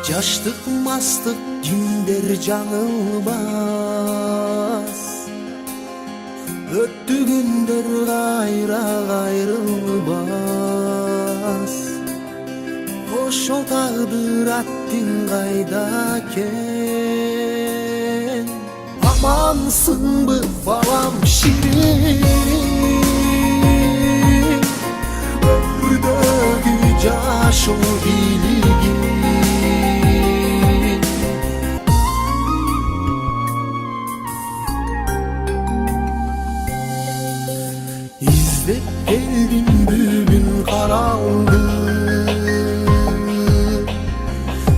Жаштык мастык күндөр жаңылбас, өттү күндөр кайра кайрылбас. Ошол тагдыр аттың кайда экен? Амансыңбы балам ширин, өмүрдөгү жашоо бийлигин. İzlep geldim bugün karaldı,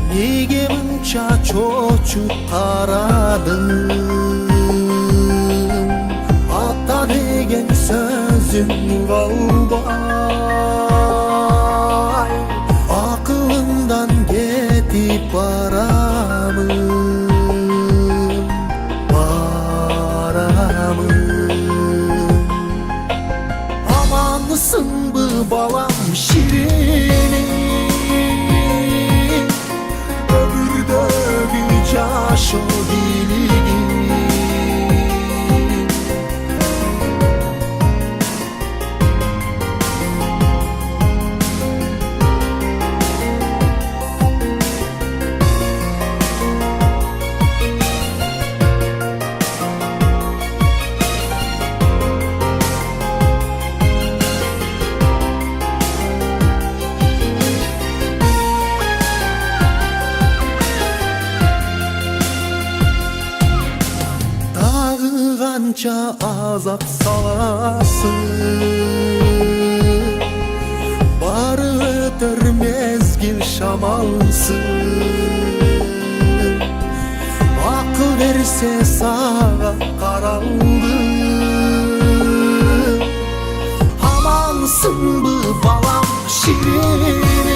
nege buncha çoçup karadın? Ata degen sözün kalbay, akılından ketip baramın. Amansınbı balam şirinim, ömürdögü жашоо бийлигин. Kança azap salasın, bari ötür mezgil şamalsın. Akıl verse sağa karaldı, amansın bu balam şirin.